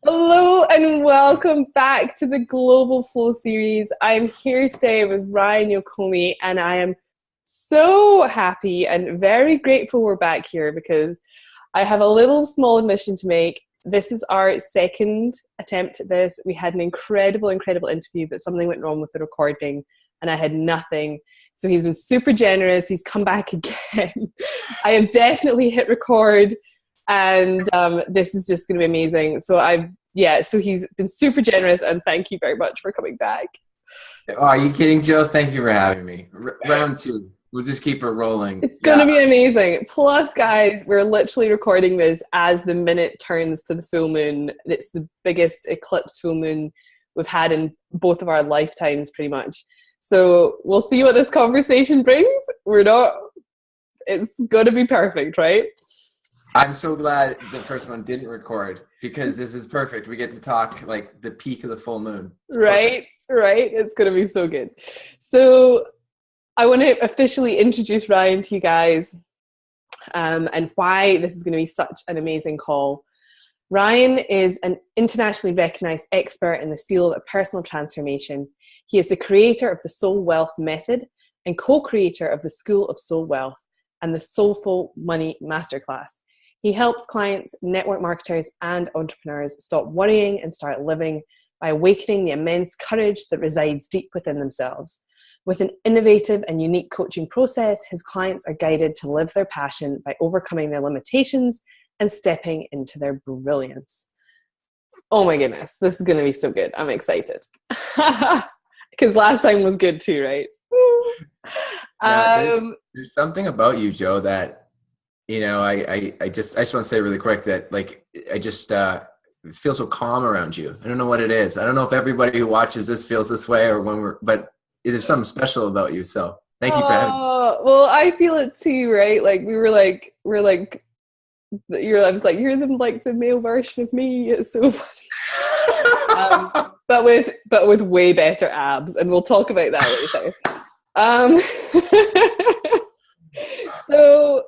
Hello and welcome back to the Global Flow series. I'm here today with Ryan Yokome, and I am so happy and very grateful we're back here because I have a little small admission to make. This is our second attempt at this. We had an incredible interview, but something went wrong with the recording and I had nothing. So he's been super generous. He's come back again. I have definitely hit record. And this is just going to be amazing. So he's been super generous, and thank you very much for coming back. Oh, are you kidding, Joe? Thank you for having me. Round two. We'll just keep it rolling. It's going to be amazing. Plus, guys, we're literally recording this as the minute turns to the full moon. It's the biggest eclipse full moon we've had in both of our lifetimes, pretty much. So we'll see what this conversation brings. It's going to be perfect, right? I'm so glad the first one didn't record because this is perfect. We get to talk like the peak of the full moon. Right. It's going to be so good. So I want to officially introduce Ryan to you guys and why this is going to be such an amazing call. Ryan is an internationally recognized expert in the field of personal transformation. He is the creator of the Soul Wealth Method and co-creator of the School of Soul Wealth and the Soulful Money Masterclass. He helps clients, network marketers, and entrepreneurs stop worrying and start living by awakening the immense courage that resides deep within themselves. With an innovative and unique coaching process, his clients are guided to live their passion by overcoming their limitations and stepping into their brilliance. Oh my goodness, this is going to be so good. I'm excited. Because last time was good too, right? There's something about you, Joe, that I just want to say really quick that I just feel so calm around you. I don't know what it is. I don't know if everybody who watches this feels this way but there's something special about you. So thank you for having me. Well, I feel it too, right? Like I was like, you're the male version of me. It's so funny. But with way better abs, and we'll talk about that later. So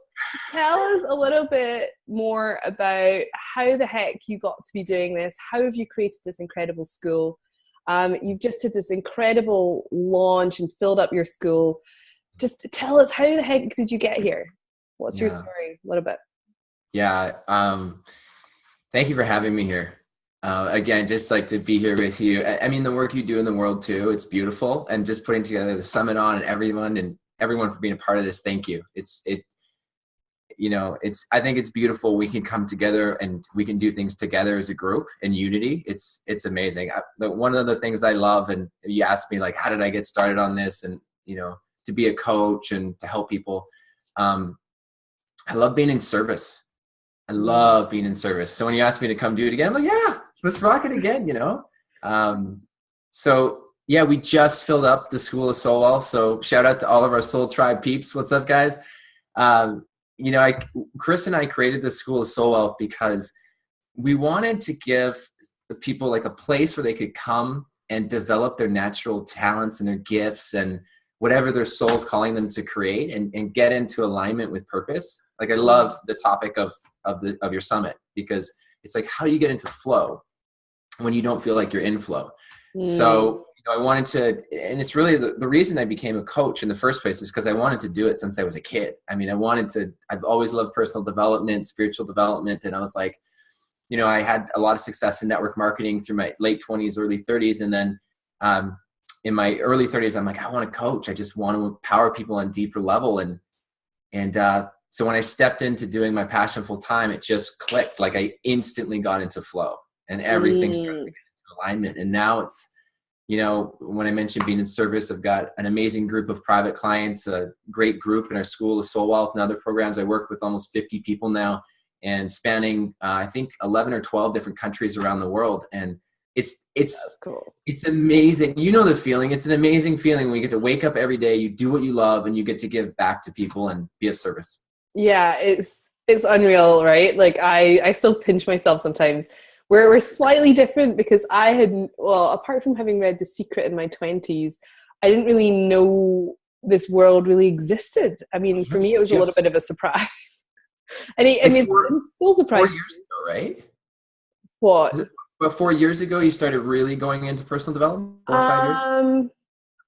tell us a little bit more about how the heck you got to be doing this. How have you created this incredible school? You've just had this incredible launch and filled up your school. Just tell us, how the heck did you get here? What's your story? A little bit. Yeah. Thank you for having me here. Again, just like to be here with you. I mean, the work you do in the world too, it's beautiful. And just putting together the summit and everyone for being a part of this. Thank you. I think it's beautiful. We can come together and we can do things together as a group in unity. It's amazing. One of the things I love, and you asked me like, how did I get started on this? And, to be a coach and to help people. I love being in service. I love being in service. So when you asked me to come do it again, I'm like, yeah, let's rock it again, So yeah, we just filled up the School of Soul Wealth. So shout out to all of our Soul Tribe peeps. What's up, guys? Chris and I created the School of Soul Wealth because we wanted to give people like a place where they could come and develop their natural talents and their gifts and whatever their soul's calling them to create and get into alignment with purpose. Like I love the topic of your summit because it's like, how do you get into flow when you don't feel like you're in flow? So I wanted to, and it's really the reason I became a coach in the first place is because I wanted to do it since I was a kid. I mean, I've always loved personal development, spiritual development. And I was like, I had a lot of success in network marketing through my late 20s, early 30s. And then in my early 30s, I'm like, I want to coach. I just want to empower people on a deeper level. And so when I stepped into doing my passion full time, it just clicked. Like I instantly got into flow and everything started to get into alignment. And now it's, when I mentioned being in service, I've got an amazing group of private clients, a great group in our School of Soul Wealth and other programs. I work with almost 50 people now and spanning, I think 11 or 12 different countries around the world. And it's cool. It's amazing. You know the feeling. It's an amazing feeling when you get to wake up every day, you do what you love, and you get to give back to people and be of service. Yeah, it's unreal, right? Like I still pinch myself sometimes. We're slightly different because apart from having read The Secret in my 20s, I didn't really know this world really existed. I mean, for me, it was a little bit of a surprise. It's still surprising. 4 years ago, right? What? But 4 years ago, you started really going into personal development? 4 or 5 years?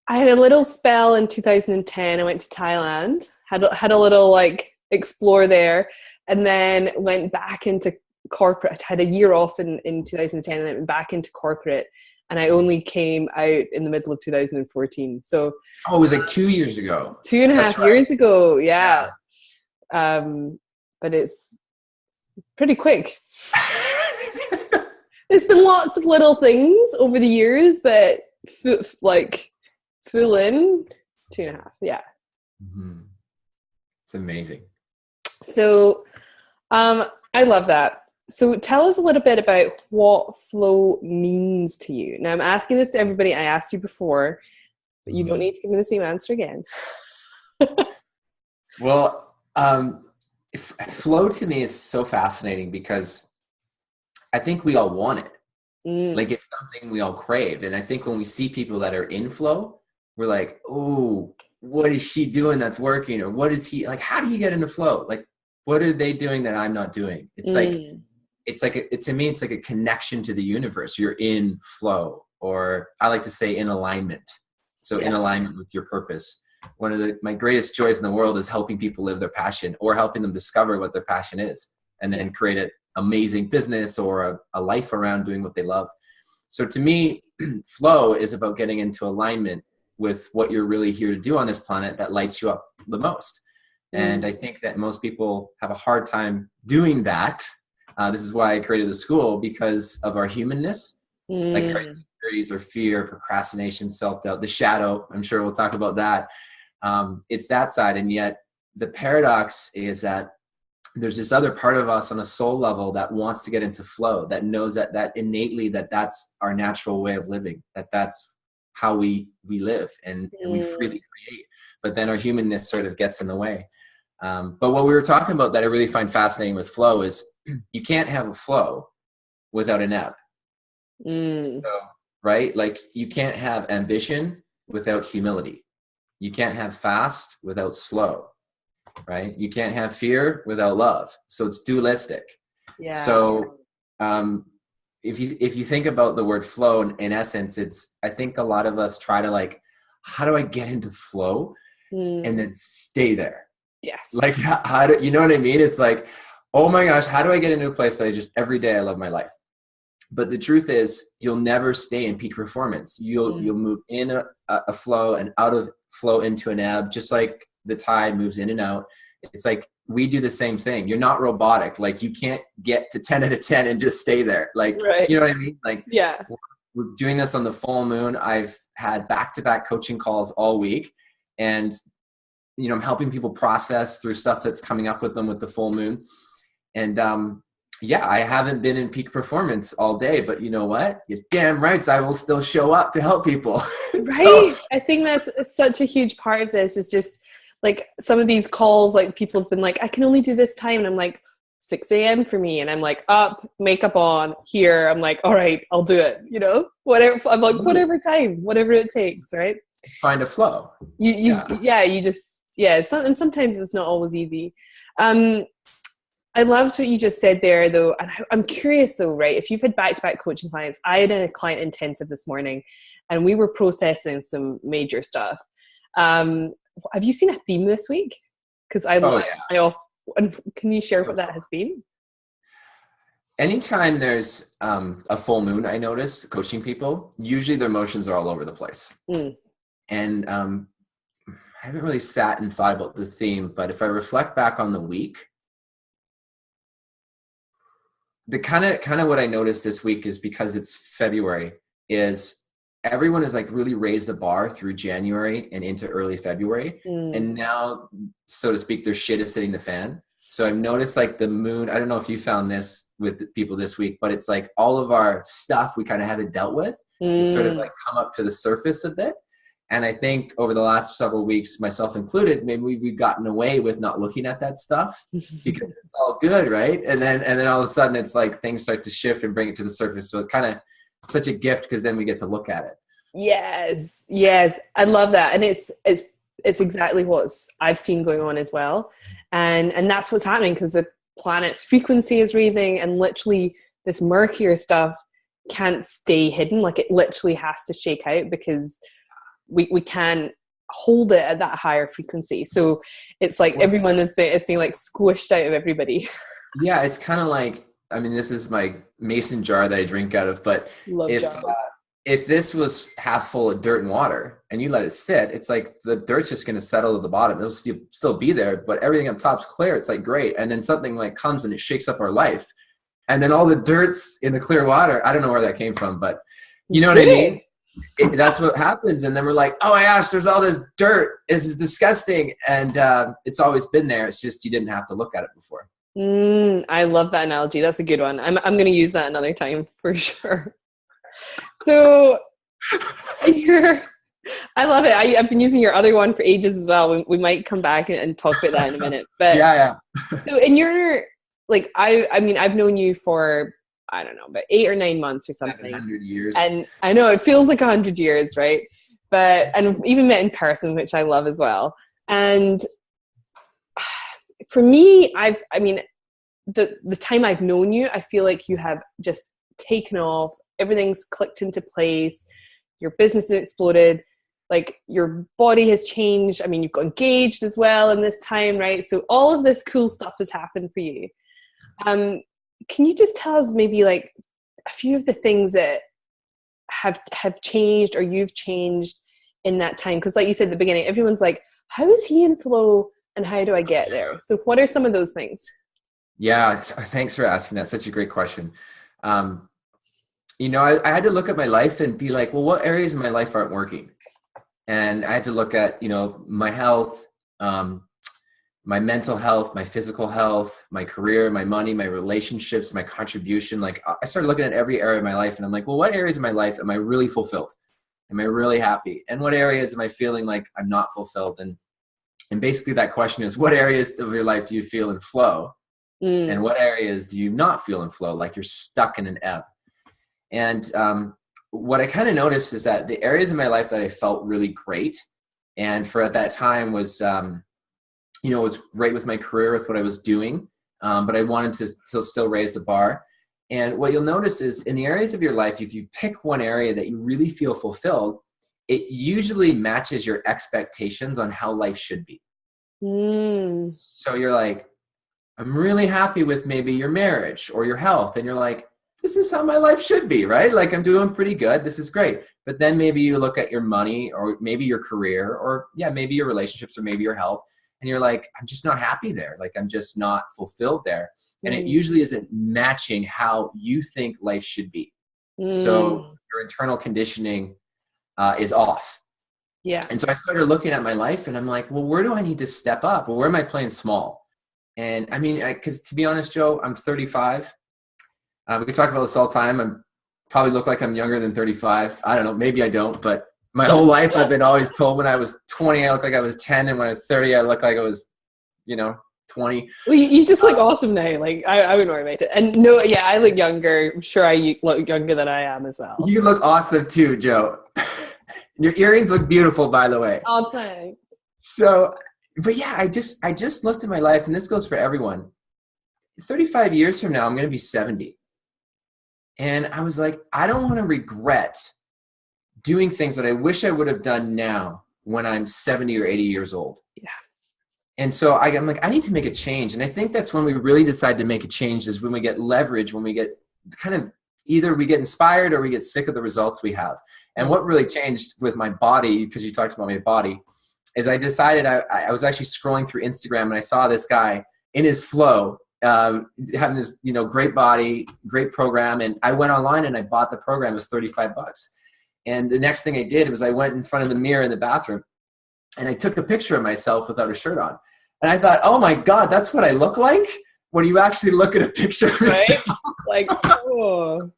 I had a little spell in 2010. I went to Thailand, had a little like explore there, and then went back into corporate. I had a year off in 2010 and then went back into corporate, and I only came out in the middle of 2014. So Oh, it was like 2 years ago. 2.5 years ago. Yeah. But it's pretty quick. There's been lots of little things over the years, but full in 2.5. Yeah. Mm-hmm. It's amazing. So I love that. So tell us a little bit about what flow means to you. Now I'm asking this to everybody. I asked you before, but you don't need to give me the same answer again. Well, flow to me is so fascinating because I think we all want it. Like it's something we all crave. And I think when we see people that are in flow, we're like, oh, what is she doing that's working? Or what is he like? How do you get into flow? Like, what are they doing that I'm not doing? It's to me, it's like a connection to the universe. You're in flow, or I like to say in alignment. So in alignment with your purpose. One of my greatest joys in the world is helping people live their passion or helping them discover what their passion is and then create an amazing business or a life around doing what they love. So to me, flow is about getting into alignment with what you're really here to do on this planet that lights you up the most. And I think that most people have a hard time doing that. This is why I created the school, because of our humanness, like our insecurities or fear, procrastination, self-doubt, the shadow. I'm sure we'll talk about that. It's that side. And yet the paradox is that there's this other part of us on a soul level that wants to get into flow, that knows that innately that's our natural way of living, that's how we live and we freely create. But then our humanness sort of gets in the way. But what we were talking about that I really find fascinating with flow is you can't have a flow without an ebb. So, right? Like you can't have ambition without humility. You can't have fast without slow, right? You can't have fear without love. So it's dualistic. Yeah. So if you think about the word flow in essence, I think a lot of us try to like, how do I get into flow and then stay there? Yes. Like how do you know what I mean? It's like, oh my gosh, how do I get into a place that I just every day I love my life? But the truth is, you'll never stay in peak performance. You'll move in a flow and out of flow into an ebb, just like the tide moves in and out. It's like we do the same thing. You're not robotic. Like you can't get to 10 out of 10 and just stay there. Like, you know what I mean? Like, we're doing this on the full moon. I've had back-to-back coaching calls all week, and I'm helping people process through stuff that's coming up with them with the full moon. And I haven't been in peak performance all day, but you know what? You're damn right. I will still show up to help people. Right. I think that's such a huge part of this is just like some of these calls, like people have been like, I can only do this time. And I'm like, 6 a.m. for me. And I'm like, up, makeup on, here. I'm like, all right, I'll do it. Whatever. I'm like, whatever time, whatever it takes. Right. Find a flow. And sometimes it's not always easy. I loved what you just said there, though. And I'm curious, though, right? If you've had back-to-back coaching clients, I had a client intensive this morning, and we were processing some major stuff. Have you seen a theme this week? Because can you share what that has been? Anytime there's a full moon, I notice coaching people, usually their emotions are all over the place. And I haven't really sat and thought about the theme, but if I reflect back on the week, the kind of what I noticed this week is because it's February is everyone has like really raised the bar through January and into early February. And now, so to speak, their shit is hitting the fan. So I've noticed like the moon, I don't know if you found this with people this week, but it's like all of our stuff we kind of haven't dealt with is sort of like come up to the surface a bit. And I think over the last several weeks, myself included, maybe we've gotten away with not looking at that stuff because it's all good, right? And then all of a sudden it's like things start to shift and bring it to the surface. So it's kind of such a gift because then we get to look at it. Yes. I love that. And it's exactly what I've seen going on as well. And that's what's happening because the planet's frequency is raising and literally this murkier stuff can't stay hidden. Like it literally has to shake out because we can't hold it at that higher frequency. So it's like everyone is being like squished out of everybody. Yeah, it's kind of like, I mean, this is my mason jar that I drink out of, but Love jars. If this was half full of dirt and water and you let it sit, it's like the dirt's just going to settle to the bottom. It'll still be there, but everything up top's clear. It's like, great. And then something like comes and it shakes up our life. And then all the dirt's in the clear water. I don't know where that came from, but you know what I mean? That's what happens. And then we're like, oh my gosh, there's all this dirt. This is disgusting. And it's always been there. It's just you didn't have to look at it before. I love that analogy. That's a good one. I'm going to use that another time for sure. So I love it. I've been using your other one for ages as well. We might come back and talk about that in a minute. But yeah. So in your, like, I mean, I've known you for, I don't know, about 8 or 9 months or something. 100 years. And I know it feels like 100 years, right? But, and even met in person, which I love as well. And for me, I mean, the time I've known you, I feel like you have just taken off. Everything's clicked into place. Your business has exploded. Like your body has changed. I mean, you've got engaged as well in this time, right? So all of this cool stuff has happened for you. Can you just tell us maybe like a few of the things that have changed or you've changed in that time? Because like you said at the beginning, everyone's like, how is he in flow and how do I get there? So what are some of those things? Yeah, thanks for asking that. Such a great question. You know, I had to look at my life and be like, well, what areas of my life aren't working? And I had to look at, you know, my health, my mental health, my physical health, my career, my money, my relationships, my contribution. Like I started looking at every area of my life and I'm like, well, what areas of my life am I really fulfilled? Am I really happy? And what areas am I feeling like I'm not fulfilled? And basically that question is, what areas of your life do you feel in flow? And what areas do you not feel in flow? Like you're stuck in an ebb. And what I kind of noticed is that the areas in my life that I felt really great, and for at that time was, you know, it was great with my career, with what I was doing, but I wanted to still raise the bar. And what you'll notice is in the areas of your life, if you pick one area that you really feel fulfilled, it usually matches your expectations on how life should be. So you're like, I'm really happy with maybe your marriage or your health. And you're like, this is how my life should be, right? Like I'm doing pretty good. This is great. But then maybe you look at your money or maybe your career or maybe your relationships or maybe your health. And you're like, I'm just not happy there. Like I'm just not fulfilled there. And it usually isn't matching how you think life should be. So your internal conditioning is off. Yeah. And so I started looking at my life and I'm like, well, where do I need to step up? Well, where am I playing small? And I mean, because to be honest, Joe, I'm 35. We can talk about this all the time. I probably look like I'm younger than 35. I don't know. Maybe I don't. But my whole life, I've been always told when I was 20, I looked like I was 10. And when I was 30, I looked like I was, 20. Well, you just look awesome now. Like, I wouldn't worry about it. And no, yeah, I look younger. I'm sure I look younger than I am as well. You look awesome too, Joe. Your earrings look beautiful, by the way. Oh, thanks. So... But yeah, I just looked at my life, and this goes for everyone. 35 years from now, I'm going to be 70. And I was like, I don't want to regret doing things that I wish I would have done now when I'm 70 or 80 years old. Yeah. And so I'm like, I need to make a change. And I think that's when we really decide to make a change is when we get leverage, when we get kind of either we get inspired or we get sick of the results we have. And what really changed with my body, because you talked about my body, is I decided I was actually scrolling through Instagram and I saw this guy in his flow, having this, great body, great program. And I went online and I bought the program. It was $35. And the next thing I did was I went in front of the mirror in the bathroom and I took a picture of myself without a shirt on. And I thought, oh my God, that's what I look like when you actually look at a picture of yourself. Like, oh.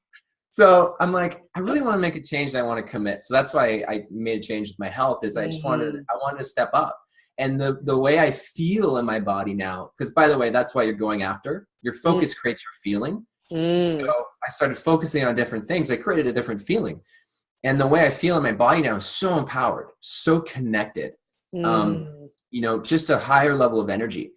So I'm like, I really want to make a change and I want to commit. So that's why I made a change with my health is I just wanted to step up. And the way I feel in my body now, because by the way, that's why you're going after. Your focus creates your feeling. So I started focusing on different things. I created a different feeling. And the way I feel in my body now is so empowered, so connected, just a higher level of energy.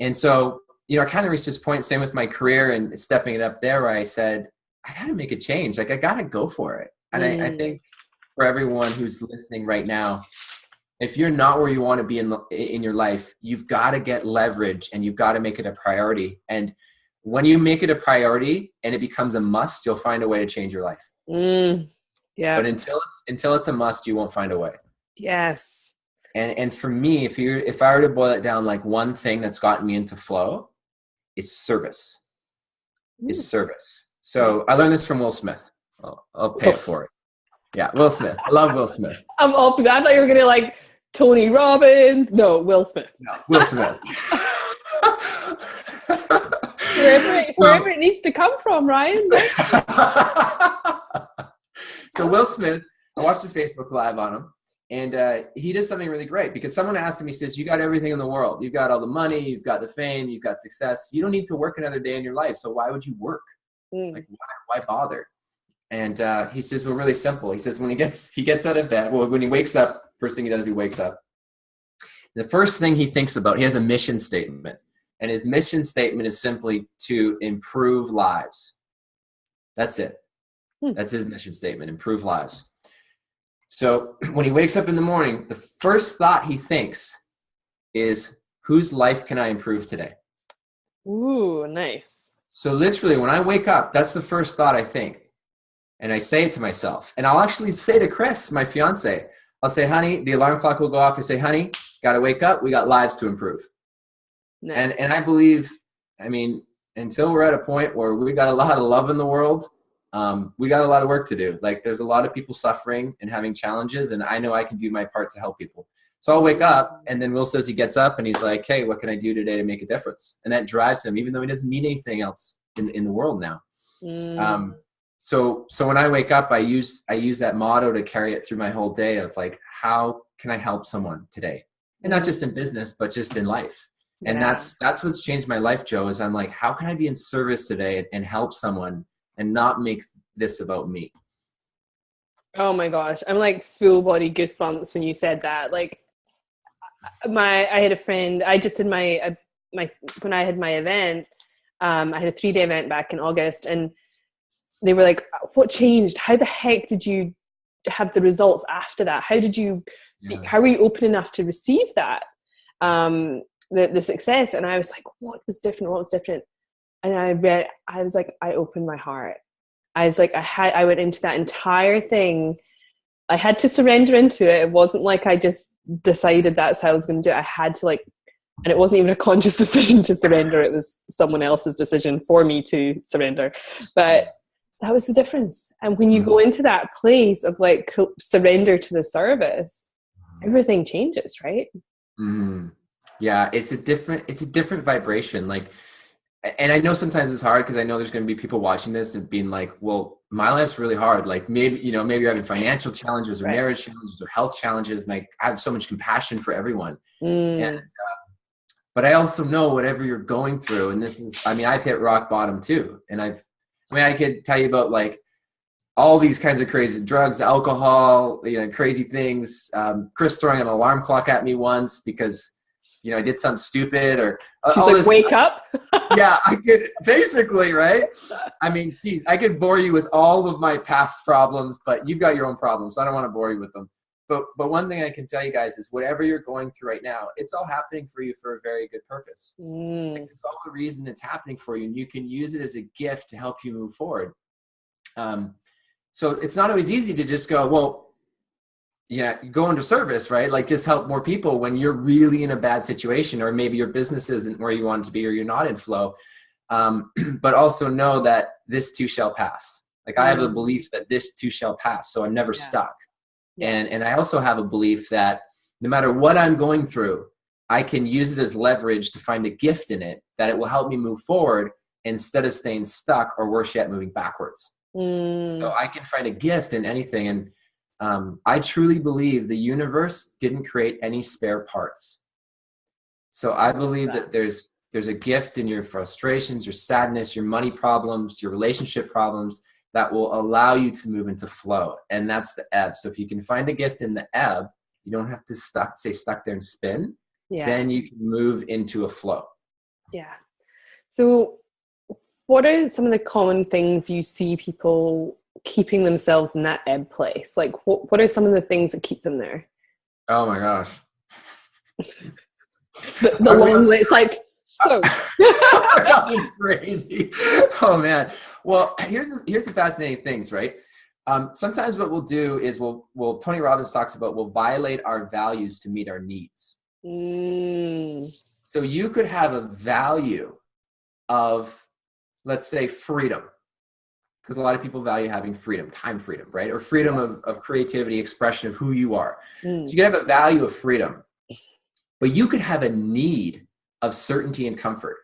And so, I kind of reached this point, same with my career and stepping it up there where I said, I got to make a change. Like I got to go for it. And I Mm. think for everyone who's listening right now, if you're not where you want to be in your life, you've got to get leverage and you've got to make it a priority. And when you make it a priority and it becomes a must, you'll find a way to change your life. Yeah. But until it's a must, you won't find a way. Yes. And for me, if I were to boil it down, like one thing that's gotten me into flow is service. Is service. So I learned this from Will Smith. I'll pay it forward. Yeah, Will Smith. I love Will Smith. I thought you were gonna like Tony Robbins. No, Will Smith. No, Will Smith. wherever it needs to come from, Ryan. So Will Smith, I watched a Facebook Live on him, and he does something really great because someone asked him, he says, you got everything in the world. You've got all the money, you've got the fame, you've got success. You don't need to work another day in your life. So why would you work? Like, why bother? And he says, well, really simple. He says, when he gets out of bed, well, when he wakes up, first thing he does, he wakes up. The first thing he thinks about, he has a mission statement. And his mission statement is simply to improve lives. That's it. That's his mission statement, improve lives. So when he wakes up in the morning, the first thought he thinks is, whose life can I improve today? Ooh, nice. So literally when I wake up, that's the first thought I think. And I say it to myself. And I'll actually say to Chris, my fiance, I'll say, honey, the alarm clock will go off. I say, honey, got to wake up. We got lives to improve. Nice. And I believe, I mean, until we're at a point where we got a lot of love in the world, we got a lot of work to do. Like there's a lot of people suffering and having challenges, and I know I can do my part to help people. So I'll wake up, and then Will says he gets up and he's like, hey, what can I do today to make a difference? And that drives him, even though he doesn't need anything else in the world now. So when I wake up, I use that motto to carry it through my whole day of like, how can I help someone today? And not just in business, but just in life. Yeah. And that's what's changed my life, Joe, is I'm like, how can I be in service today and help someone and not make this about me? Oh my gosh. I'm like full body goosebumps when you said that. Like I had a friend, I just did my when I had my event, I had a 3-day event back in August, and they were like, what changed? How the heck did you have the results after that? How did you, how were you open enough to receive that? The success. And I was like, what was different? And I was like, I opened my heart. I was like, I went into that entire thing. I had to surrender into it. It wasn't like I just decided that's how I was going to do it. I had to and it wasn't even a conscious decision to surrender. It was someone else's decision for me to surrender. But that was the difference. And when you go into that place of like surrender to the service, everything changes, right? Yeah, it's a different vibration. Like, and I know sometimes it's hard because I know there's going to be people watching this and being like, well, my life's really hard. Like maybe you're having financial challenges or marriage challenges or health challenges. And I have so much compassion for everyone. And, but I also know whatever you're going through, and this is, I've hit rock bottom too. And I could tell you about like all these kinds of crazy drugs, alcohol, crazy things. Chris throwing an alarm clock at me once because, I did something stupid or she's all like, this wake up. Yeah, I could basically, right? Geez, I could bore you with all of my past problems, but you've got your own problems. So I don't want to bore you with them. But one thing I can tell you guys is whatever you're going through right now, it's all happening for you for a very good purpose. Like, it's all the reason it's happening for you, and you can use it as a gift to help you move forward. So it's not always easy to just go, well, go into service, right? Like just help more people when you're really in a bad situation, or maybe your business isn't where you want it to be, or you're not in flow. But also know that this too shall pass. Like I have the belief that this too shall pass. So I'm never stuck. And I also have a belief that no matter what I'm going through, I can use it as leverage to find a gift in it that it will help me move forward instead of staying stuck, or worse yet, moving backwards. So I can find a gift in anything. And I truly believe the universe didn't create any spare parts. So I believe that there's a gift in your frustrations, your sadness, your money problems, your relationship problems that will allow you to move into flow. And that's the ebb. So if you can find a gift in the ebb, you don't have to stay stuck there and spin. Then you can move into a flow. Yeah. So what are some of the common things you see people keeping themselves in that ebb place? Like, what are some of the things that keep them there? Oh my gosh. The long list, like, so. It's crazy. Oh man. Well, here's the fascinating things, right? Sometimes what we'll do is Tony Robbins talks about, we'll violate our values to meet our needs. So you could have a value of, let's say, freedom, because a lot of people value having freedom, time freedom, right? Or freedom of creativity, expression of who you are. So you can have a value of freedom, but you could have a need of certainty and comfort.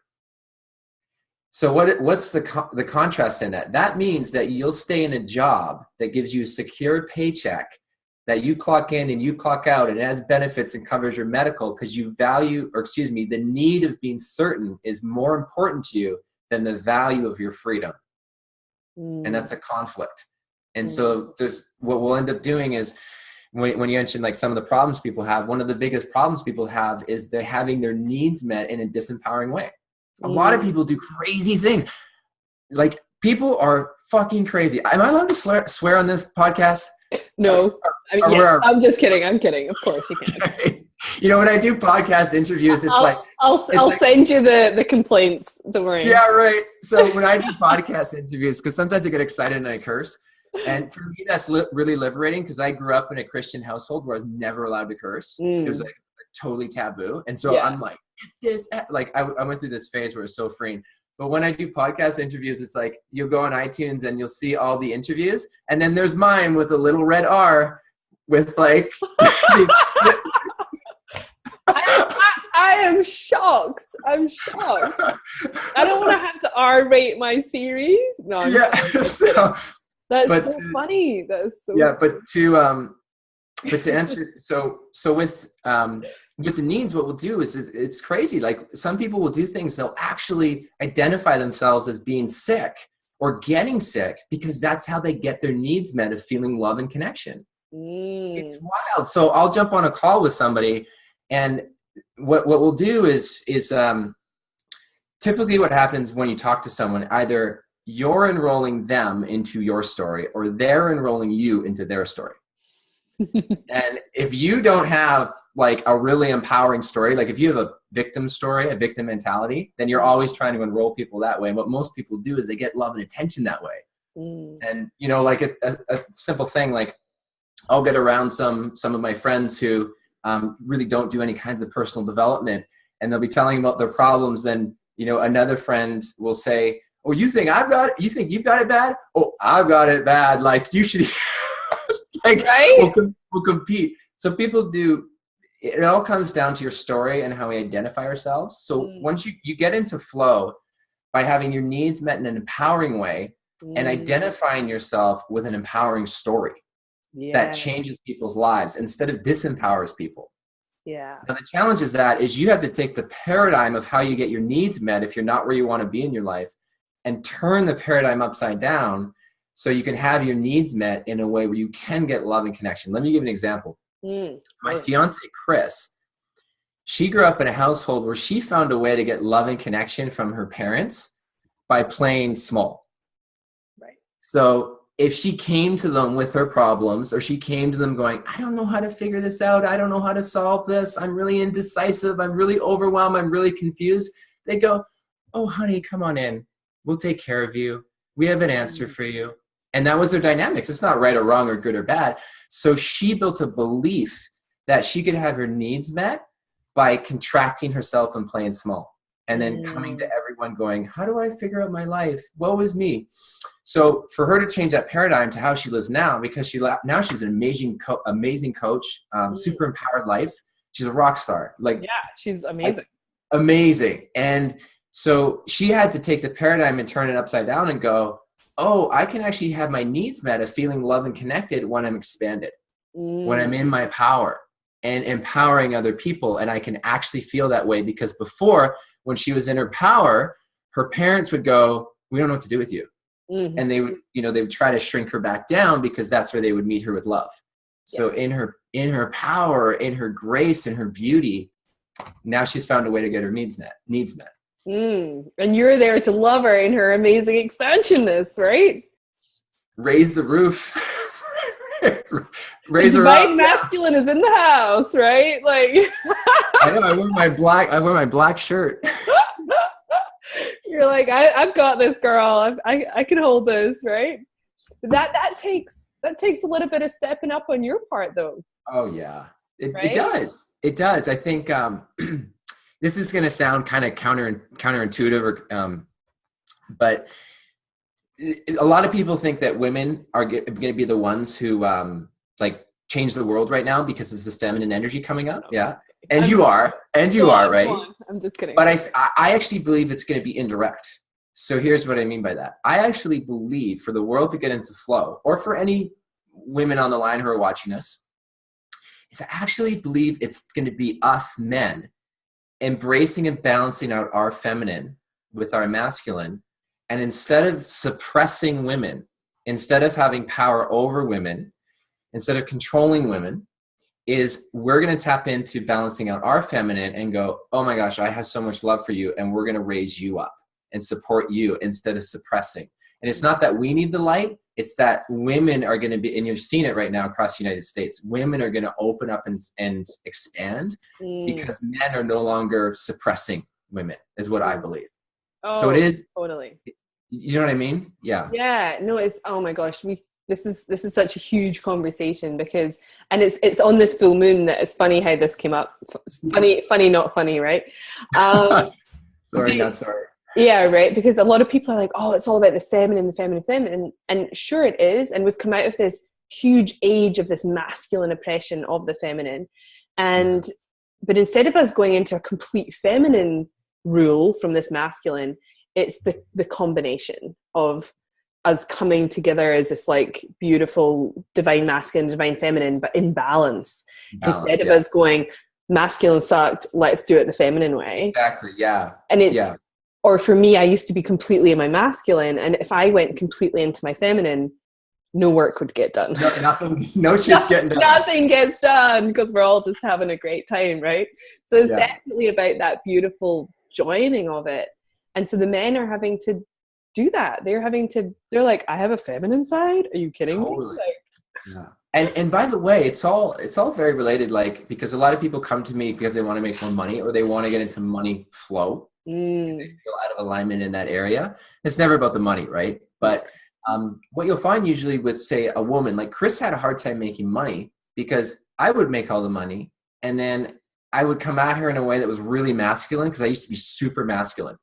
So what's the contrast in that? That means that you'll stay in a job that gives you a secured paycheck, that you clock in and you clock out, and it has benefits and covers your medical, because you value, the need of being certain is more important to you than the value of your freedom. And that's a conflict. And so what we'll end up doing is, when you mentioned like some of the problems people have, one of the biggest problems people have is they're having their needs met in a disempowering way. A lot of people do crazy things. Like, people are fucking crazy. Am I allowed to swear on this podcast? No. Yes, I'm just kidding. I'm kidding. Of course you can. Okay. You know, when I do podcast interviews, I'll send you the complaints. Don't worry. Yeah, right. So when I do podcast interviews, because sometimes I get excited and I curse. And for me, that's really liberating, because I grew up in a Christian household where I was never allowed to curse. It was like totally taboo. And so I'm like, I went through this phase where it's so freeing. But when I do podcast interviews, it's like, you'll go on iTunes and you'll see all the interviews. And then there's mine with a little red R with like... I am shocked. I'm shocked. I don't want to have to R-rate my series. No, that's so funny. That's so funny. But to answer, so with the needs, what we'll do is it's crazy. Like, some people will do things, they'll actually identify themselves as being sick or getting sick, because that's how they get their needs met, of feeling love and connection. It's wild. So I'll jump on a call with somebody, and what we'll do is typically what happens when you talk to someone, either you're enrolling them into your story or they're enrolling you into their story. And if you don't have like a really empowering story, like if you have a victim story, a victim mentality, then you're always trying to enroll people that way. And what most people do is they get love and attention that way. And, you know, like a simple thing, like I'll get around some of my friends who really don't do any kinds of personal development, and they'll be telling about their problems. Then, you know, another friend will say, "Oh, you think I've got it? You think you've got it bad? Oh, I've got it bad. Like, you should." Like, right? We'll compete. So people do. It all comes down to your story and how we identify ourselves. So once you get into flow by having your needs met in an empowering way and identifying yourself with an empowering story that changes people's lives instead of disempowers people. Yeah. Now the challenge is you have to take the paradigm of how you get your needs met if you're not where you want to be in your life, and turn the paradigm upside down so you can have your needs met in a way where you can get love and connection. Let me give an example. My fiance, Chris, she grew up in a household where she found a way to get love and connection from her parents by playing small. Right. So if she came to them with her problems, or she came to them going, "I don't know how to figure this out. I don't know how to solve this. I'm really indecisive. I'm really overwhelmed. I'm really confused." They go, "Oh, honey, come on in. We'll take care of you. We have an answer for you." And that was their dynamics. It's not right or wrong or good or bad. So she built a belief that she could have her needs met by contracting herself and playing small. And then coming to everyone going, "How do I figure out my life? Woe is me." So for her to change that paradigm to how she lives now, because now she's an amazing coach, super empowered life. She's a rock star. Like, yeah, she's amazing. Amazing. And so she had to take the paradigm and turn it upside down and go, "Oh, I can actually have my needs met of feeling loved and connected when I'm expanded, when I'm in my power and empowering other people." And I can actually feel that way, because before, when she was in her power, her parents would go, "We don't know what to do with you." And they would try to shrink her back down, because that's where they would meet her with love. So in her power, in her grace, in her beauty, now she's found a way to get her needs met. And you're there to love her in her amazing expansionness, right? Raise the roof. Raise her Divine up. masculine is in the house, right? Like I know. I wear my black shirt. you're like, I've got this, girl. I can hold this, right? But that takes a little bit of stepping up on your part, though. Oh yeah, Right? it does. It does. I think this is going to sound kind of counterintuitive, or, but a lot of people think that women are going to be the ones who like change the world right now because it's the feminine energy coming up. Yeah, and you are, right? I'm just kidding. But I actually believe it's going to be indirect. So here's what I mean by that. I actually believe for the world to get into flow, or for any women on the line who are watching us, is I actually believe it's going to be us men embracing and balancing out our feminine with our masculine. And instead of suppressing women, instead of having power over women, instead of controlling women, is we're going to tap into balancing out our feminine and go, oh my gosh, I have so much love for you. And we're going to raise you up and support you instead of suppressing. And it's not that we need the light. It's that women are going to be, and you're seeing it right now across the United States, women are going to open up and expand because men are no longer suppressing women, is what I believe. Oh, so it is totally. You know what I mean? Yeah. Yeah. No, it's, oh my gosh, this is such a huge conversation because, and it's on this full moon that it's funny how this came up. Funny, not funny, right? Sorry, not sorry. Yeah, right. Because a lot of people are like, oh, it's all about the feminine. And sure it is. And we've come out of this huge age of this masculine oppression of the feminine. But instead of us going into a complete feminine rule from this masculine, it's the combination of us coming together as this like beautiful divine masculine, divine feminine, but in balance instead of us going masculine sucked, let's do it the feminine way. Exactly. Yeah. And it's, or for me, I used to be completely in my masculine, and if I went completely into my feminine, no work would get done. No shit's getting done. Nothing gets done because we're all just having a great time, right? So it's definitely about that beautiful joining of it. And so the men are having to do that. They're like, I have a feminine side. Are you kidding me? Yeah. And by the way, it's all very related, like, because a lot of people come to me because they want to make more money or they want to get into money flow. They feel out of alignment in that area. It's never about the money, right? But what you'll find usually with, say, a woman, like Chris had a hard time making money because I would make all the money and then I would come at her in a way that was really masculine because I used to be super masculine.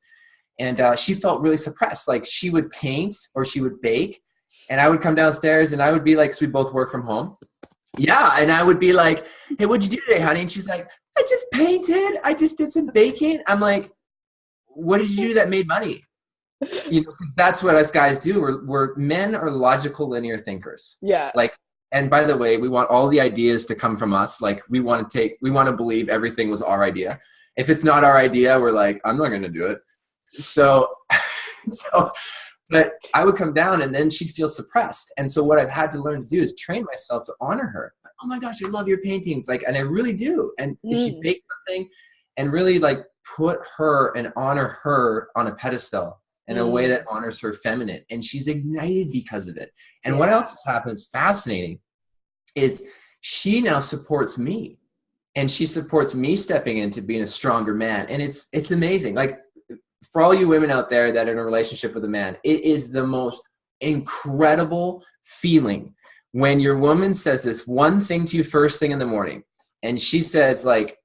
And she felt really suppressed. Like she would paint or she would bake and I would come downstairs and I would be like, so we both work from home. Yeah. And I would be like, hey, what'd you do today, honey? And she's like, I just painted. I just did some baking. I'm like, what did you do that made money? You know, 'cause that's what us guys do. We're men are logical, linear thinkers. Yeah. Like, and by the way, we want all the ideas to come from us. Like we want to believe everything was our idea. If it's not our idea, we're like, I'm not going to do it. So, but I would come down and then she'd feel suppressed. And so what I've had to learn to do is train myself to honor her. Like, oh my gosh, I love your paintings. Like, and I really do. And if she bakes something and really like put her and honor her on a pedestal in a way that honors her feminine. And she's ignited because of it. And what else has happened is fascinating is she now supports me and she supports me stepping into being a stronger man. And it's amazing. Like for all you women out there that are in a relationship with a man, it is the most incredible feeling when your woman says this one thing to you first thing in the morning. And she says like,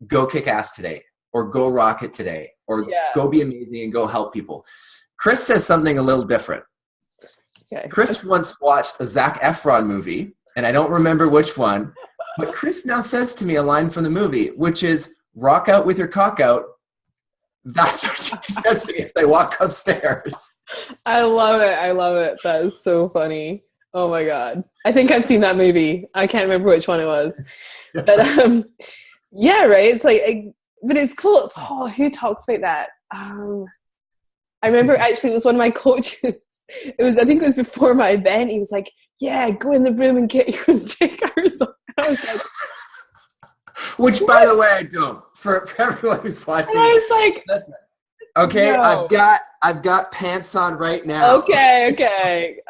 go kick ass today. Or go rock it today, or go be amazing and go help people. Chris says something a little different. Okay. Chris once watched a Zac Efron movie, and I don't remember which one, but Chris now says to me a line from the movie, which is, rock out with your cock out. That's what she says to me as I walk upstairs. I love it. That is so funny. Oh my God. I think I've seen that movie. I can't remember which one it was. But yeah, right? It's like... But it's cool. Oh, who talks about that? I remember actually it was one of my coaches. I think it was before my event. He was like, yeah, go in the room and get your dick or something. I was like, which by the way, I don't. For everyone who's watching. And I was like, listen, Okay, No. I've got pants on right now. Okay.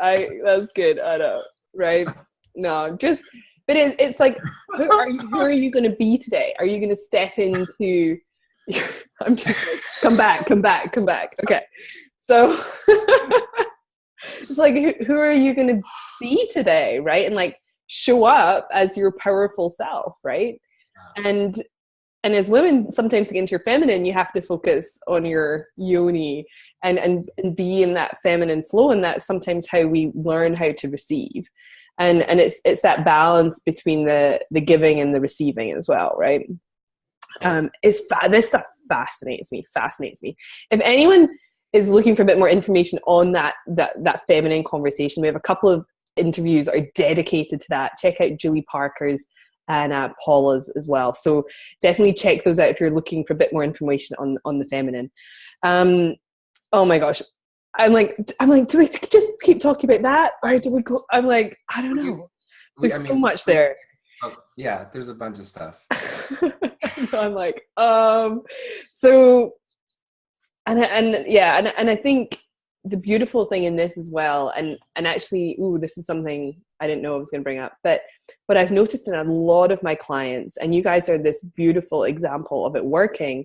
That's good. I know, right? No, just, but it's like, who are you going to be today? Are you going to step into? I'm just like, come back. Okay, so it's like, who are you going to be today, right? And like, show up as your powerful self, right? And as women, sometimes to get into your feminine, you have to focus on your yoni and be in that feminine flow. And that's sometimes how we learn how to receive. And it's that balance between the giving and the receiving as well, right? This stuff fascinates me. If anyone is looking for a bit more information on that feminine conversation, we have a couple of interviews that are dedicated to that. Check out Julie Parker's and Paula's as well. So definitely check those out if you're looking for a bit more information on the feminine. Oh my gosh. I'm like, do we just keep talking about that? Or do we go? I'm like, I don't know. There's so much there. Yeah, there's a bunch of stuff. I'm like, so, and I think the beautiful thing in this as well, and actually, this is something I didn't know I was going to bring up, but I've noticed in a lot of my clients, and you guys are this beautiful example of it working,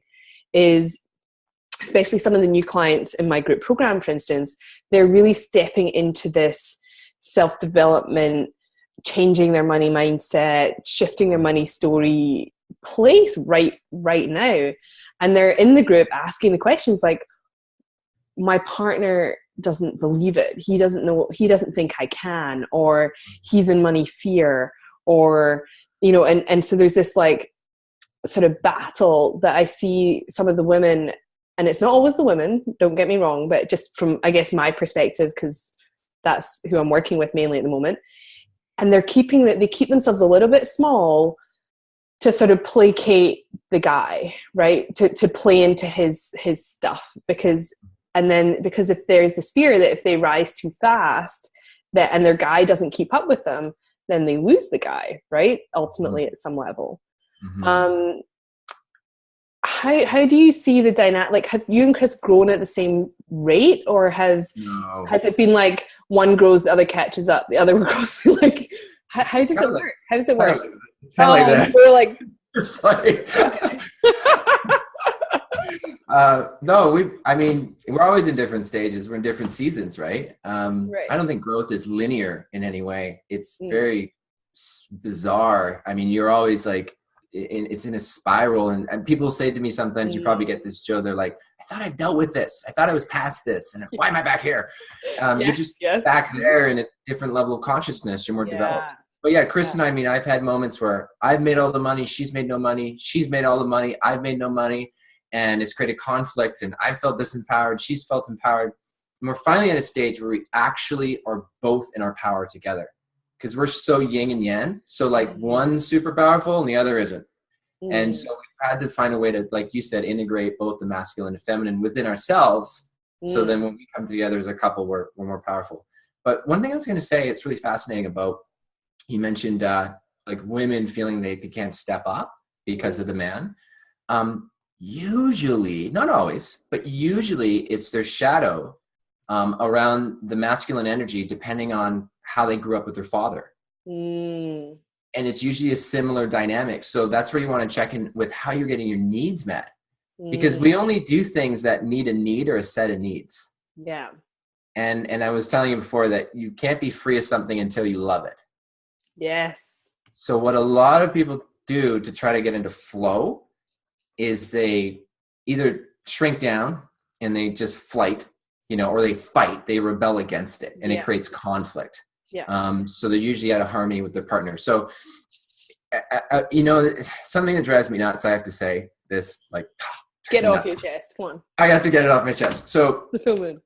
is especially some of the new clients in my group program, for instance, they're really stepping into this self-development, changing their money mindset, shifting their money story place right now. And they're in the group asking the questions like, my partner doesn't believe it. He doesn't know, he doesn't think I can, or he's in money fear, or, and so there's this like sort of battle that I see some of the women, and it's not always the women, don't get me wrong, but just from, I guess, my perspective, because that's who I'm working with mainly at the moment. And they keep themselves a little bit small to sort of placate the guy, right? To play into his stuff, because if there's this fear that if they rise too fast and their guy doesn't keep up with them, then they lose the guy, right? Ultimately, at some level. Mm-hmm. How do you see the dynamic? Like, have you and Chris grown at the same rate, or has it been like one grows, the other catches up, the other grows? Like, how does it work? How does it work? Like that. We're like, it's like no, we're always in different stages. We're in different seasons, right? Right. I don't think growth is linear in any way. It's very bizarre. I mean, you're always like, it's in a spiral, and people say to me sometimes, you probably get this, Joe, they're like, I thought I've dealt with this. I thought I was past this. And why am I back here? You're just back there in a different level of consciousness. You're more developed. But yeah, Chris and I I've had moments where I've made all the money, she's made no money, she's made all the money, I've made no money. And it's created conflict, and I felt disempowered, she's felt empowered. And we're finally at a stage where we actually are both in our power together, because we're so yin and yang. So like one's super powerful and the other isn't. And so we've had to find a way to, like you said, integrate both the masculine and feminine within ourselves. So then when we come together as a couple, we're more powerful. But one thing I was going to say, it's really fascinating about, you mentioned like women feeling they can't step up because of the man. Usually, not always, but usually it's their shadow around the masculine energy, depending on how they grew up with their father. And it's usually a similar dynamic. So that's where you want to check in with how you're getting your needs met. Because we only do things that meet a need or a set of needs. Yeah. And I was telling you before that you can't be free of something until you love it. Yes. So what a lot of people do to try to get into flow is they either shrink down and they just flight, or they fight, they rebel against it, and it creates conflict. Yeah. So they're usually out of harmony with their partner. So, something that drives me nuts, I have to say this, like, get off your chest. Come on. I got to get it off my chest. So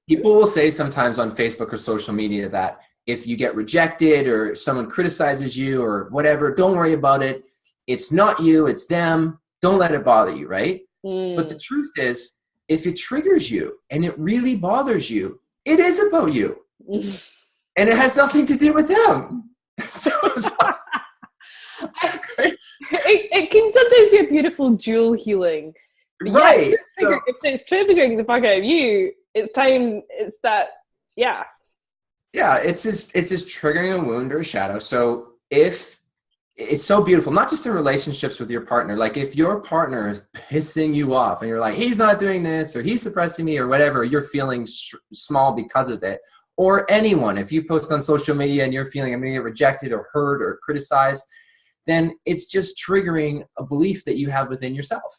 people will say sometimes on Facebook or social media that if you get rejected or if someone criticizes you or whatever, don't worry about it. It's not you, it's them. Don't let it bother you, right? But the truth is, if it triggers you and it really bothers you, it is about you. And it has nothing to do with them. So it can sometimes be a beautiful jewel healing Right. Yeah, if it's triggering the fuck out of you, it's time. It's that. Yeah. Yeah, it's just triggering a wound or a shadow. So if it's so beautiful, not just in relationships with your partner, like if your partner is pissing you off and you're like, he's not doing this or he's suppressing me or whatever, you're feeling small because of it. Or anyone, if you post on social media and you're feeling I'm going to get rejected or hurt or criticized, then it's just triggering a belief that you have within yourself.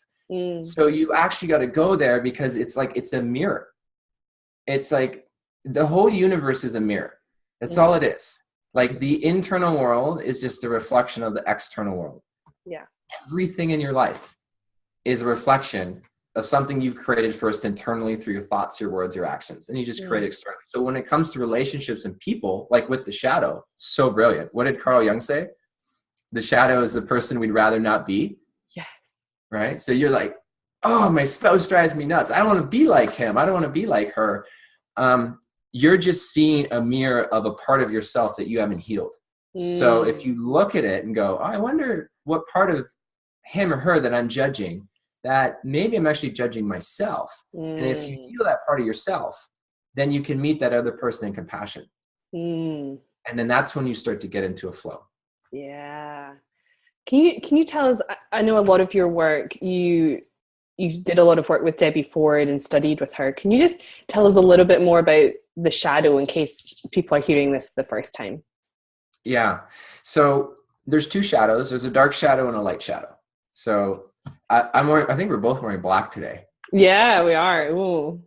So you actually got to go there because it's like, it's a mirror. It's like, the whole universe is a mirror. That's all it is. Like the internal world is just a reflection of the external world. Yeah. Everything in your life is a reflection of something you've created first internally through your thoughts, your words, your actions, and you just create externally. So when it comes to relationships and people, like with the shadow, so brilliant. What did Carl Jung say? The shadow is the person we'd rather not be. Yes. Right? So you're like, oh, my spouse drives me nuts. I don't want to be like him. I don't want to be like her. You're just seeing a mirror of a part of yourself that you haven't healed. So if you look at it and go, oh, I wonder what part of him or her that I'm judging, that maybe I'm actually judging myself. And if you heal that part of yourself, then you can meet that other person in compassion. And then that's when you start to get into a flow. Yeah. Can you tell us, I know a lot of your work, you did a lot of work with Debbie Ford and studied with her. Can you just tell us a little bit more about the shadow in case people are hearing this for the first time? Yeah. So there's two shadows. There's a dark shadow and a light shadow. So I think we're both wearing black today. Yeah, we are. Ooh.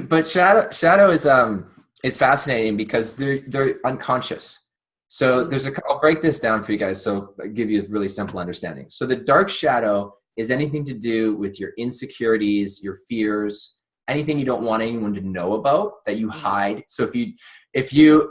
But shadow is fascinating because they're unconscious. So I'll break this down for you guys. So I'll give you a really simple understanding. So the dark shadow is anything to do with your insecurities, your fears, anything you don't want anyone to know about that you hide. So if you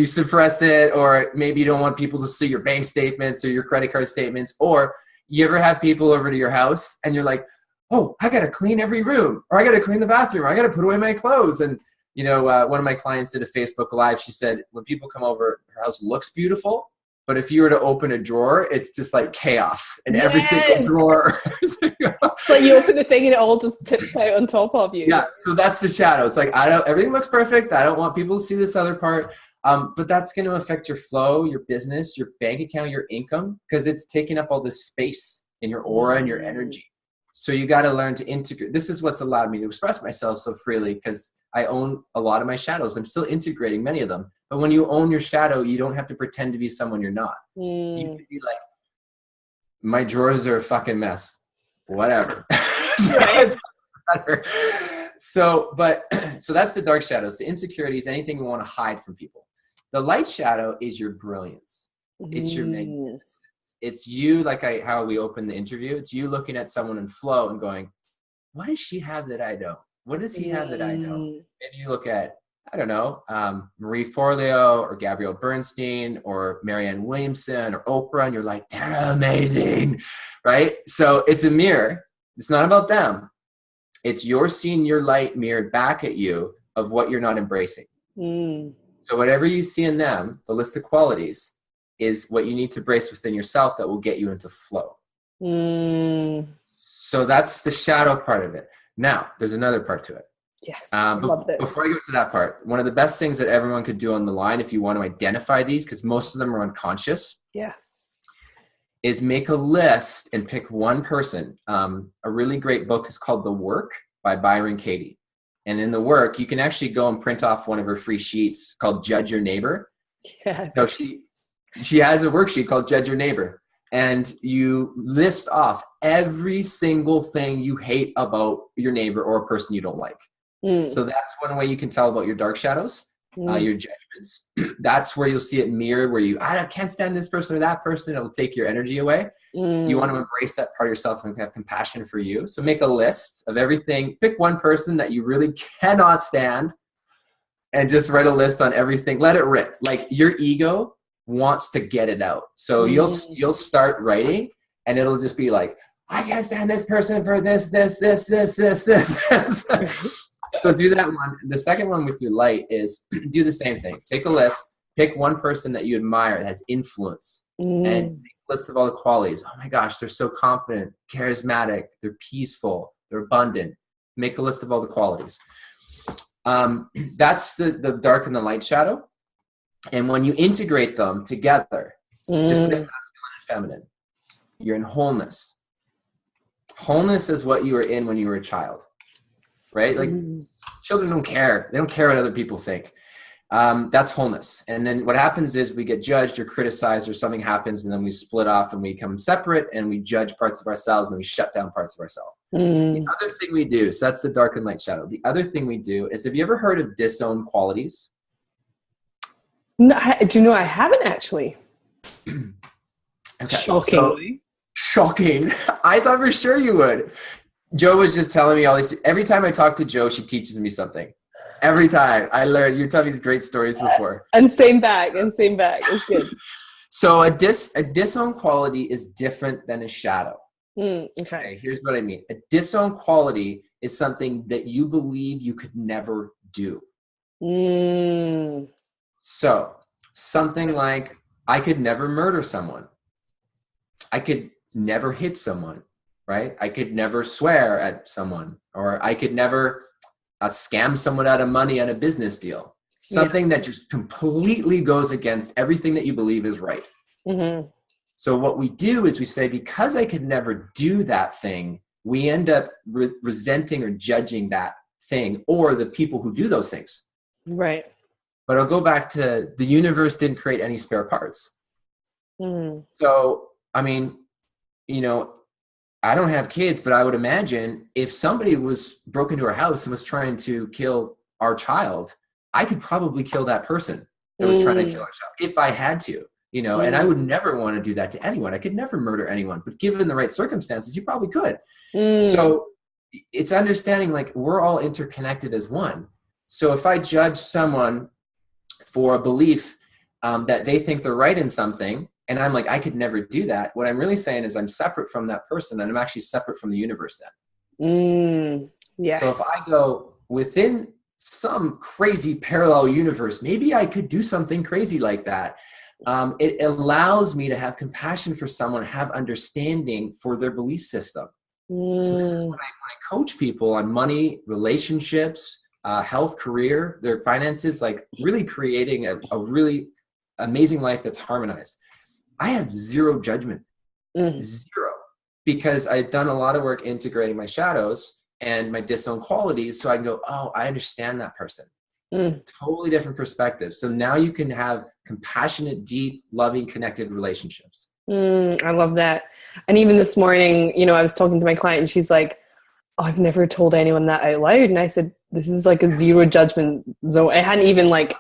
suppress it, or maybe you don't want people to see your bank statements or your credit card statements, or you ever have people over to your house and you're like, oh, I got to clean every room, or I got to clean the bathroom, or I got to put away my clothes. And, one of my clients did a Facebook Live. She said, when people come over, her house looks beautiful, but if you were to open a drawer, it's just like chaos in every single drawer. Like you open the thing and it all just tips out on top of you. Yeah, so that's the shadow. It's like, everything looks perfect. I don't want people to see this other part. But that's going to affect your flow, your business, your bank account, your income, because it's taking up all this space in your aura and your energy. So you got to learn to integrate. This is what's allowed me to express myself so freely, because I own a lot of my shadows. I'm still integrating many of them. But when you own your shadow, you don't have to pretend to be someone you're not. You can be like, my drawers are a fucking mess. Whatever. So that's the dark shadows. The insecurities, anything we want to hide from people. The light shadow is your brilliance. It's your magnificence. It's you, how we opened the interview. It's you looking at someone in flow and going, what does she have that I don't? What does he have that I don't? Maybe you look at, I don't know, Marie Forleo or Gabrielle Bernstein or Marianne Williamson or Oprah, and you're like, they're amazing, right? So it's a mirror. It's not about them. It's you're seeing your light mirrored back at you of what you're not embracing. So whatever you see in them, the list of qualities, is what you need to embrace within yourself that will get you into flow. So that's the shadow part of it. Now, there's another part to it. Yes, love this. Before I go to that part, one of the best things that everyone could do on the line, if you want to identify these, because most of them are unconscious, is make a list and pick one person. A really great book is called The Work by Byron Katie. And in The Work, you can actually go and print off one of her free sheets called Judge Your Neighbor. Yes. So she has a worksheet called Judge Your Neighbor. And you list off every single thing you hate about your neighbor or a person you don't like. So that's one way you can tell about your dark shadows, your judgments. That's where you'll see it mirrored, where I can't stand this person or that person. It'll take your energy away. You want to embrace that part of yourself and have compassion for you. So make a list of everything. Pick one person that you really cannot stand and just write a list on everything. Let it rip. Like your ego wants to get it out. So you'll start writing and it'll just be like, I can't stand this person for this. So do that one. The second one with your light is do the same thing. Take a list, pick one person that you admire that has influence and make list of all the qualities. Oh my gosh, they're so confident, charismatic, they're peaceful, they're abundant. Make a list of all the qualities. That's the dark and the light shadow. And when you integrate them together, just like masculine and feminine, you're in wholeness. Wholeness is what you were in when you were a child, right? Like children don't care. They don't care what other people think. That's wholeness. And then what happens is we get judged or criticized or something happens, and then we split off and we become separate and we judge parts of ourselves and we shut down parts of ourselves. The other thing we do, so that's the dark and light shadow. The other thing we do is, have you ever heard of disowned qualities? No, do you know, I haven't actually. Okay, shockingly. Shocking. I thought for sure you would. Joe was just telling me all these. Every time I talk to Joe, she teaches me something. Every time I learn, you're telling me these great stories before. And same back. It's good. So a disowned quality is different than a shadow. Okay. Here's what I mean. A disowned quality is something that you believe you could never do. So something like, I could never murder someone. I could never hit someone, right? I could never swear at someone, or I could never scam someone out of money on a business deal. Something that just completely goes against everything that you believe is right. So what we do is we say, because I could never do that thing, we end up resenting or judging that thing or the people who do those things. Right. But I'll go back to, the universe didn't create any spare parts. So, I mean, you know, I don't have kids, but I would imagine if somebody broke into our house and was trying to kill our child, I could probably kill that person that was trying to kill our child if I had to, you know, and I would never want to do that to anyone. I could never murder anyone, but given the right circumstances, you probably could. So it's understanding, like, we're all interconnected as one. So if I judge someone for a belief that they think they're right in something, and I'm like, I could never do that, what I'm really saying is I'm separate from that person, and I'm actually separate from the universe then. Yes. So if I go within some crazy parallel universe, maybe I could do something crazy like that. It allows me to have compassion for someone, have understanding for their belief system. So this is when I coach people on money, relationships, health, career, their finances, like really creating a really amazing life that's harmonized. I have zero judgment, zero, because I've done a lot of work integrating my shadows and my disowned qualities. So I can go, oh, I understand that person. Totally different perspective. So now you can have compassionate, deep, loving, connected relationships. I love that. And even this morning, you know, I was talking to my client and she's like, oh, I've never told anyone that out loud. And I said, this is like a zero judgment zone. It hadn't even like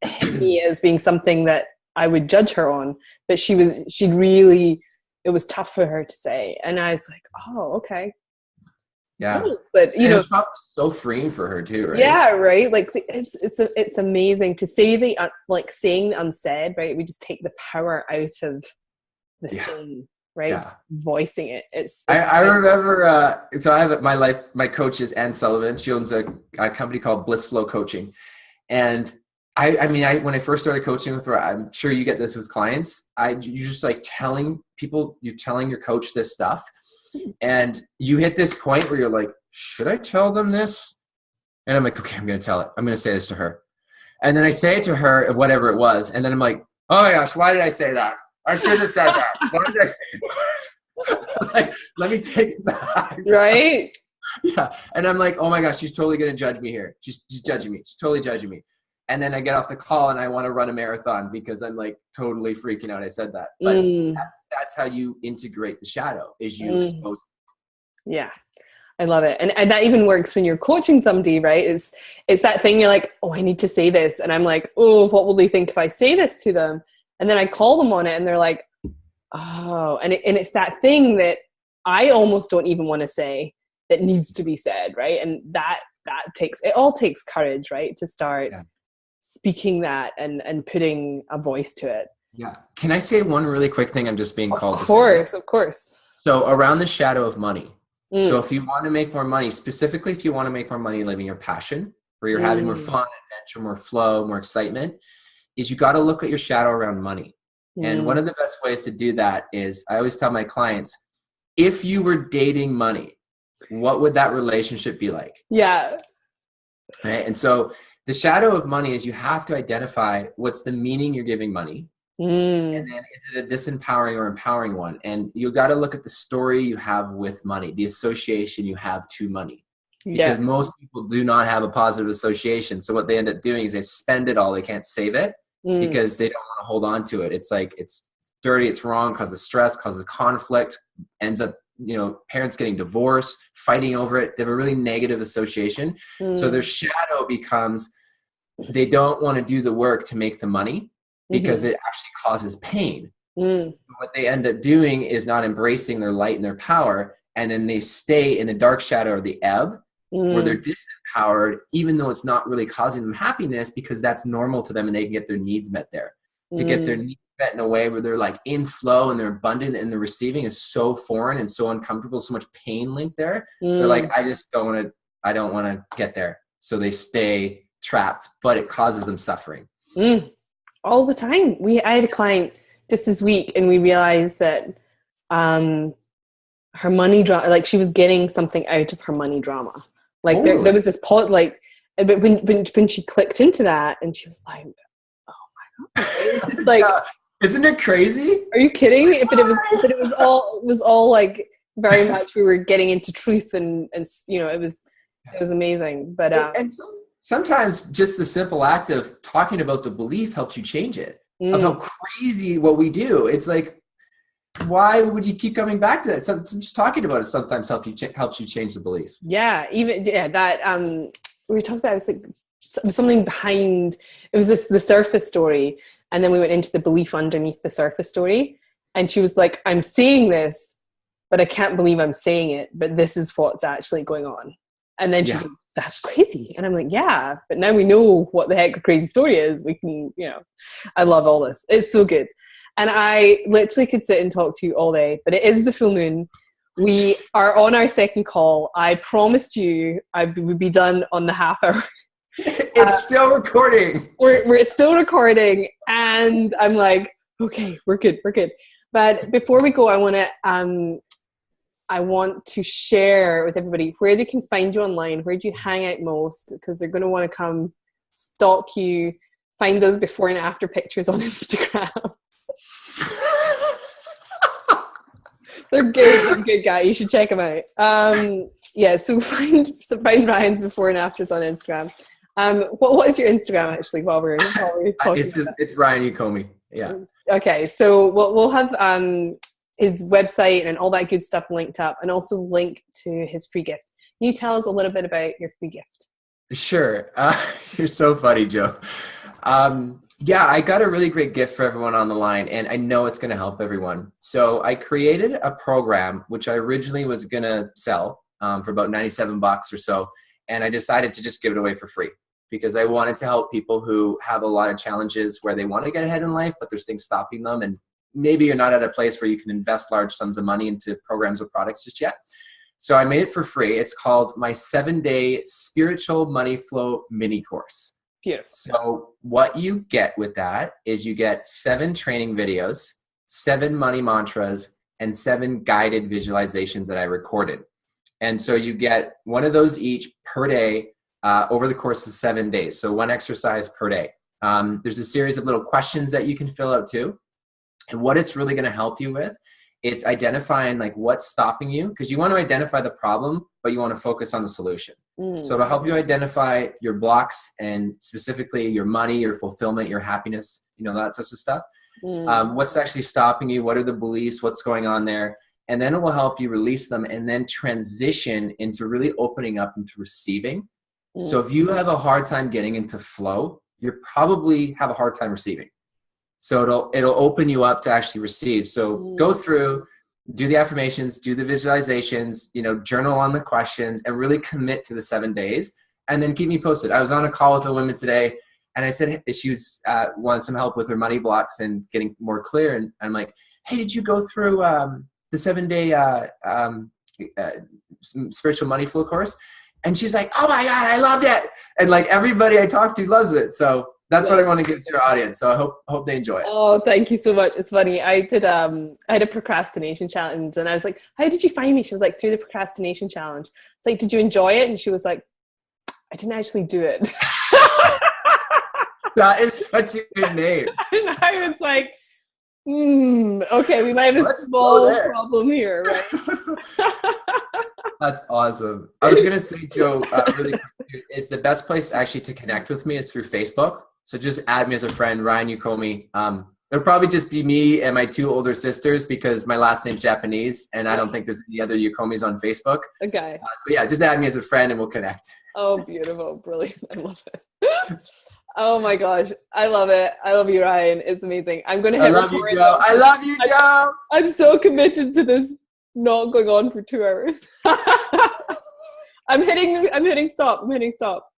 hit me as being something that I would judge her on, but it was tough for her to say. And I was like, oh, okay. Yeah. Oh, but you know, it's probably so freeing for her too, right? Yeah, right. Like it's amazing to say saying the unsaid, right? We just take the power out of the thing, right? Yeah. Voicing it. I remember, so I have my coach is Ann Sullivan. She owns a company called Bliss Flow Coaching. And I mean, when I first started coaching with her, I'm sure you get this with clients. You're just like telling your coach this stuff. And you hit this point where you're like, should I tell them this? And I'm like, okay, I'm going to tell it. I'm going to say this to her. And then I say it to her of whatever it was. And then I'm like, oh my gosh, why did I say that? I should have said that. Why did I say that? Like, let me take it back. Right. Yeah. And I'm like, oh my gosh, she's totally going to judge me here. She's judging me. She's totally judging me. And then I get off the call and I want to run a marathon because I'm like totally freaking out. I said that. But that's how you integrate the shadow, is you expose it. Yeah. I love it. And that even works when you're coaching somebody, right? It's that thing you're like, oh, I need to say this. And I'm like, oh, what will they think if I say this to them? And then I call them on it and they're like, oh, and it's that thing that I almost don't even want to say that needs to be said, right? And that takes courage, right? To start speaking that and putting a voice to it. Yeah. Can I say one really quick thing? I'm just being called to say. Of course. So around the shadow of money. So if you want to make more money, specifically if you want to make more money living your passion, where you're having more fun, adventure, more flow, more excitement, is you got to look at your shadow around money. And one of the best ways to do that is, I always tell my clients, if you were dating money, what would that relationship be like? Yeah. Right? And so the shadow of money is, you have to identify what's the meaning you're giving money. And then, is it a disempowering or empowering one? And you got to look at the story you have with money, the association you have to money. Because most people do not have a positive association. So what they end up doing is they spend it all. They can't save it because they don't want to hold on to it. It's like, it's dirty, it's wrong, causes stress, causes conflict, ends up, parents getting divorced, fighting over it. They have a really negative association. So their shadow becomes, they don't want to do the work to make the money because it actually causes pain. What they end up doing is not embracing their light and their power. And then they stay in the dark shadow or the ebb, where they're disempowered, even though it's not really causing them happiness, because that's normal to them and they can get their needs met there. To get their needs met in a way where they're like in flow and they're abundant, and the receiving is so foreign and so uncomfortable, so much pain linked there. They're like, I don't want to get there. So they stay trapped, but it causes them suffering. All the time. I had a client just this week, and we realized that her money drama, like she was getting something out of her money drama. Like there was this pot, like, but when she clicked into that, and she was like, oh my God. Like, isn't it crazy? Are you kidding? But it was all like very much, we were getting into truth, and it was amazing. But and so sometimes just the simple act of talking about the belief helps you change it. Of how crazy what we do. It's like, why would you keep coming back to that? Just talking about it sometimes helps you change the belief. That we were talking about, it's like something behind. It was the surface story, and then we went into the belief underneath the surface story. And she was like, I'm saying this, but I can't believe I'm saying it, but this is what's actually going on. And then she's like, that's crazy. And I'm like, yeah, but now we know what the heck the crazy story is. We can, I love all this. It's so good. And I literally could sit and talk to you all day, but it is the full moon. We are on our second call. I promised you I would be done on the half hour. It's still recording. We're still recording. And I'm like, okay, we're good. But before we go, I want to share with everybody where they can find you online. Where do you hang out most? Because they're going to want to come stalk you, find those before and after pictures on Instagram. They're good guy. You should check them out. So find Ryan's before and afters on Instagram. What is your Instagram actually? While we're talking, it's Ryan Yokome. Yeah. Okay, so we'll have his website and all that good stuff linked up, and also link to his free gift. Can you tell us a little bit about your free gift? Sure. You're so funny, Joe. I got a really great gift for everyone on the line, and I know it's going to help everyone. So I created a program, which I originally was going to sell for about $97 or so. And I decided to just give it away for free because I wanted to help people who have a lot of challenges where they want to get ahead in life, but there's things stopping them. And maybe you're not at a place where you can invest large sums of money into programs or products just yet. So I made it for free. It's called my 7-day spiritual money flow mini course. Beautiful. So what you get with that is you get 7 training videos, 7 money mantras, and 7 guided visualizations that I recorded. And so you get one of those each per day over the course of 7 days. So 1 exercise per day. There's a series of little questions that you can fill out too. And what it's really going to help you with, it's identifying like what's stopping you, because you want to identify the problem, but you want to focus on the solution. So it'll help you identify your blocks and specifically your money, your fulfillment, your happiness, that sorts of stuff. What's actually stopping you? What are the beliefs? What's going on there? And then it will help you release them and then transition into really opening up into receiving. So if you have a hard time getting into flow, you probably have a hard time receiving. So it'll open you up to actually receive. So go through, do the affirmations, do the visualizations, journal on the questions, and really commit to the 7 days. And then keep me posted. I was on a call with a woman today, and I said she wanted some help with her money blocks and getting more clear. And I'm like, hey, did you go through the 7-day spiritual money flow course? And she's like, oh my God, I loved it. And like everybody I talk to loves it. So that's what I want to give to your audience. So I hope they enjoy it. Oh, thank you so much. It's funny. I had a procrastination challenge, and I was like, how did you find me? She was like, through the procrastination challenge. It's like, did you enjoy it? And she was like, I didn't actually do it. That is such a good name. And I was like, okay, we might have a small problem here, right? That's awesome. I was going to say, Joe, really quick, is the best place actually to connect with me is through Facebook. So just add me as a friend, Ryan Yokome. It'll probably just be me and my 2 older sisters because my last name's Japanese and I don't think there's any other Yokomes on Facebook. Okay. So yeah, just add me as a friend and we'll connect. Oh, beautiful. Brilliant. I love it. Oh my gosh. I love it. I love you, Ryan. It's amazing. I'm going to hit record. I love you, Joe. I'm so committed to this not going on for 2 hours. I'm hitting stop.